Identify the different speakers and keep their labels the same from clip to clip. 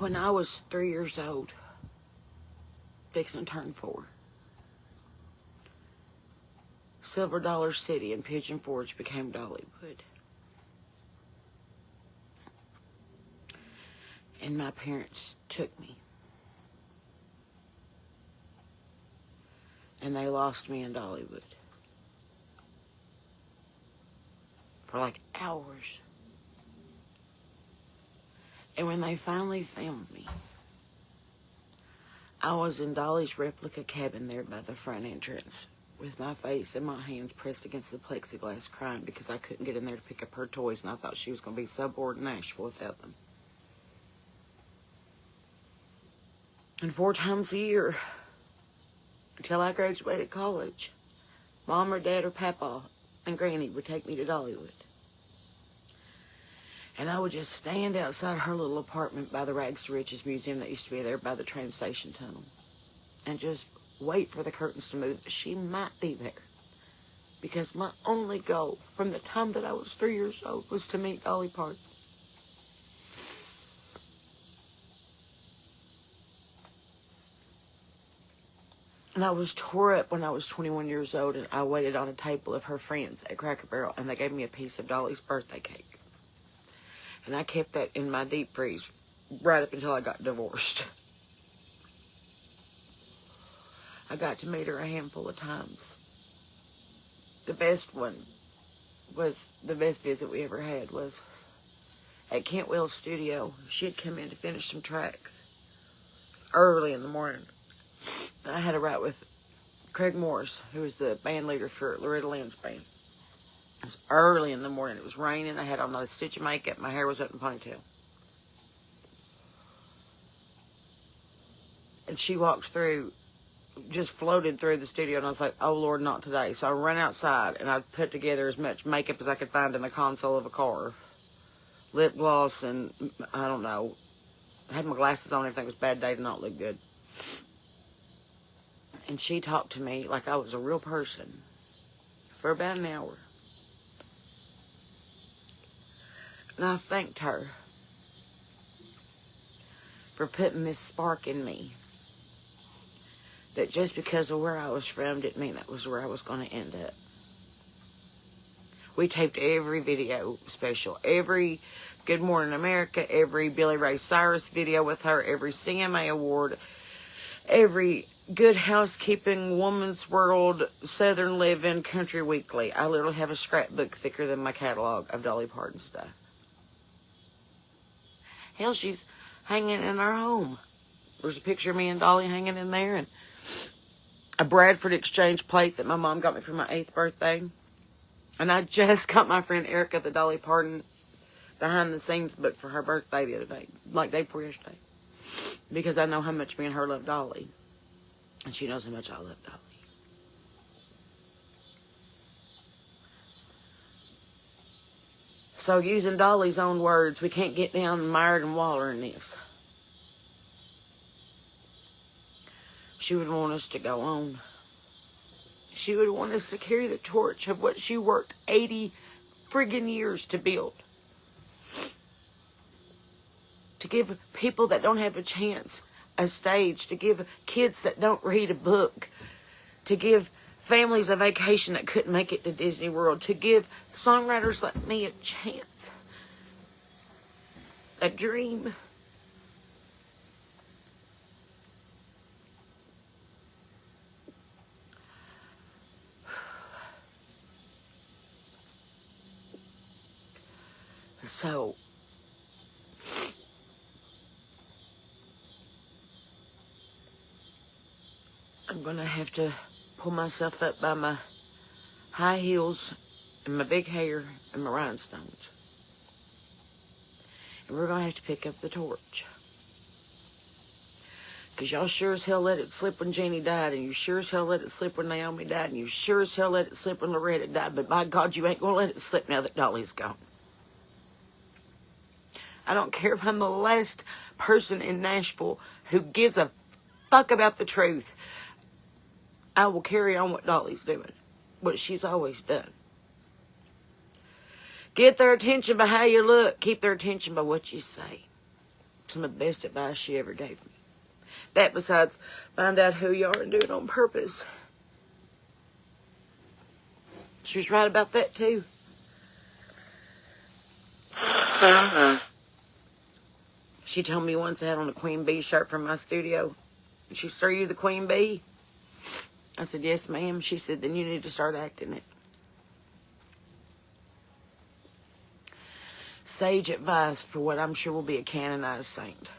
Speaker 1: when I was 3 years old, fixing to turn 4, Silver Dollar City and Pigeon Forge became Dollywood. And my parents took me. And they lost me in Dollywood. For like hours. And when they finally found me, I was in Dolly's replica cabin there by the front entrance, with my face and my hands pressed against the plexiglass, crying because I couldn't get in there to pick up her toys, and I thought she was going to be so bored in Nashville without them. And 4 times a year, until I graduated college, Mom or Dad or Papa and Granny would take me to Dollywood. And I would just stand outside her little apartment by the Rags to Riches Museum that used to be there by the train station tunnel, and just wait for the curtains to move. She might be there. Because my only goal from the time that I was 3 years old was to meet Dolly Parton. And I was tore up when I was 21 years old, and I waited on a table of her friends at Cracker Barrel, and they gave me a piece of Dolly's birthday cake. And I kept that in my deep freeze right up until I got divorced. I got to meet her a handful of times. The best one was, the best visit we ever had was at Kent Wells' studio. She had come in to finish some tracks. It was early in the morning. I had a write with Craig Morris, who was the band leader for Loretta Lynn's band. It was early in the morning. It was raining. I had on a stitch of makeup. My hair was up in a ponytail. And she walked through, just floated through the studio, and I was like, oh, Lord, not today. So I ran outside, and I put together as much makeup as I could find in the console of a car. Lip gloss, and I don't know. I had my glasses on. Everything was a bad day to not look good. And she talked to me like I was a real person for about an hour. And I thanked her for putting this spark in me. That just because of where I was from didn't mean that was where I was going to end up. We taped every video special, every Good Morning America, every Billy Ray Cyrus video with her, every CMA award, every Good Housekeeping, Woman's World, Southern Living, Country Weekly. I literally have a scrapbook thicker than my catalog of Dolly Parton stuff. Hell, she's hanging in our home. There's a picture of me and Dolly hanging in there, and a Bradford Exchange plate that my mom got me for my 8th birthday. And I just got my friend Erica the Dolly Parton behind the scenes book for her birthday the other day, like day before yesterday. Because I know how much me and her love Dolly. And she knows how much I love Dolly. So using Dolly's own words, we can't get down mired and waller in this. She would want us to go on. She would want us to carry the torch of what she worked 80 friggin' years to build. To give people that don't have a chance a stage, to give kids that don't read a book, to give families a vacation that couldn't make it to Disney World, to give songwriters like me a chance, a dream. So, I'm going to have to pull myself up by my high heels and my big hair and my rhinestones. And we're going to have to pick up the torch. Because y'all sure as hell let it slip when Jeannie died, and you sure as hell let it slip when Naomi died, and you sure as hell let it slip when Loretta died, but by God, you ain't going to let it slip now that Dolly's gone. I don't care if I'm the last person in Nashville who gives a fuck about the truth. I will carry on what Dolly's doing, what she's always done. Get their attention by how you look. Keep their attention by what you say. some of the best advice she ever gave me. That besides find out who you are and do it on purpose. She was right about that too. She told me once I had on a Queen Bee shirt from my studio. She said, "Are you the Queen Bee?" I said, "Yes, ma'am." She said, "Then you need to start acting it." Sage advice for what I'm sure will be a canonized saint.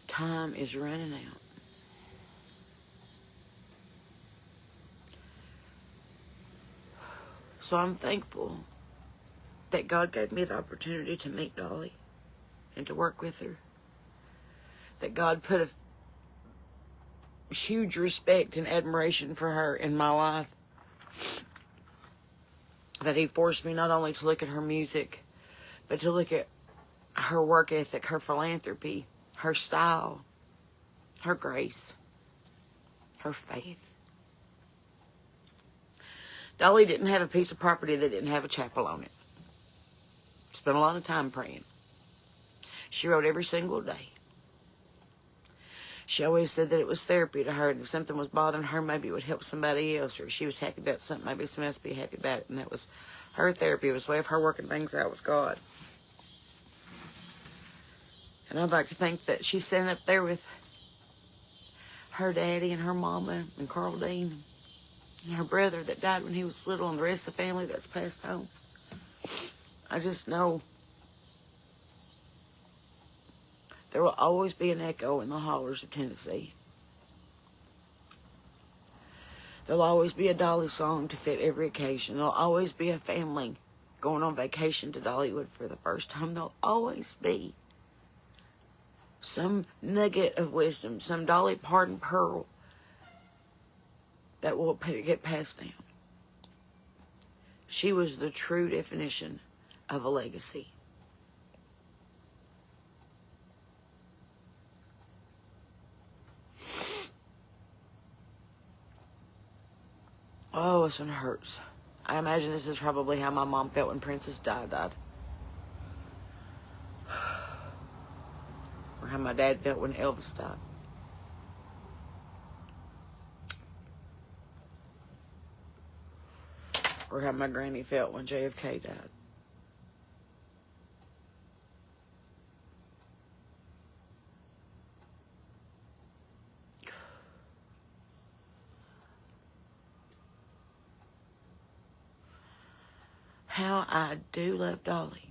Speaker 1: Time is running out. So I'm thankful that God gave me the opportunity to meet Dolly and to work with her. That God put a huge respect and admiration for her in my life. That He forced me not only to look at her music, but to look at her work ethic, her philanthropy, her style, her grace, her faith. Dolly didn't have a piece of property that didn't have a chapel on it. Spent a lot of time praying. She wrote every single day. She always said that it was therapy to her, and if something was bothering her, maybe it would help somebody else, or if she was happy about something, maybe somebody else would be happy about it, and that was her therapy. It was a way of her working things out with God. And I'd like to think that she's sitting up there with her daddy and her mama and Carl Dean and her brother that died when he was little and the rest of the family that's passed home. I just know there will always be an echo in the hollers of Tennessee. There'll always be a Dolly song to fit every occasion. There'll always be a family going on vacation to Dollywood for the first time. There'll always be some nugget of wisdom, some Dolly Parton pearl that will get passed down. She was the true definition of a legacy. Oh, this one hurts. I imagine this is probably how my mom felt when Princess died. Or how my dad felt when Elvis died. Or how my granny felt when JFK died. How I do love Dolly.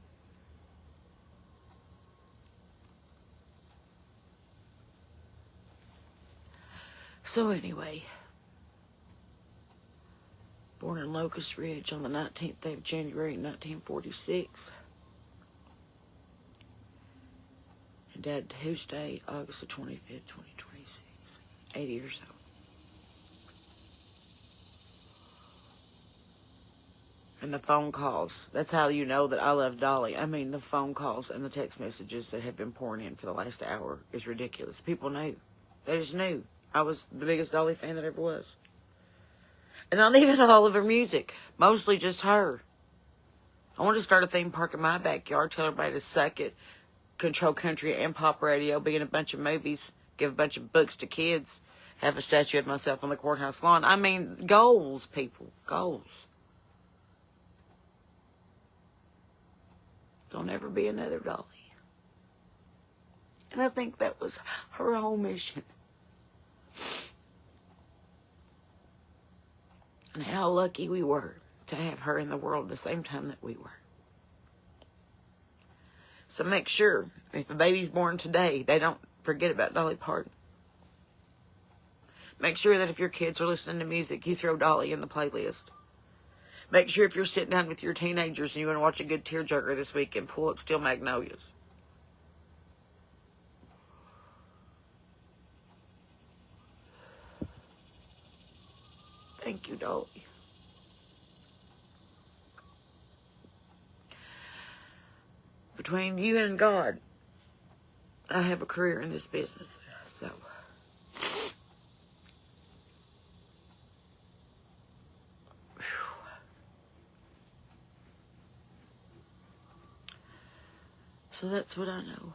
Speaker 1: So anyway, born in Locust Ridge on the 19th day of January 1946. And died Tuesday, August the 25th, 2026. 80 years old. And the phone calls. That's how you know that I love Dolly. I mean, the phone calls and the text messages that have been pouring in for the last hour is ridiculous. People knew. They just knew. I was the biggest Dolly fan that ever was. And not even all of her music. Mostly just her. I want to start a theme park in my backyard. Tell everybody to suck it. Control country and pop radio. Be in a bunch of movies. Give a bunch of books to kids. Have a statue of myself on the courthouse lawn. I mean, goals, people. Goals. Don't ever be another Dolly. And I think that was her whole mission. And how lucky we were to have her in the world at the same time that we were. So make sure, if a baby's born today, they don't forget about Dolly Parton. Make sure that if your kids are listening to music, you throw Dolly in the playlist. Make sure if you're sitting down with your teenagers and you want to watch a good tearjerker this weekend, pull up Steel Magnolias. Thank you, Dolly. Between you and God, I have a career in this business. So that's what I know.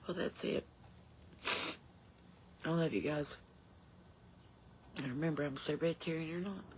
Speaker 1: Well, that's it. I love you guys. And remember, I'm Sarah Beth Terry and you're not.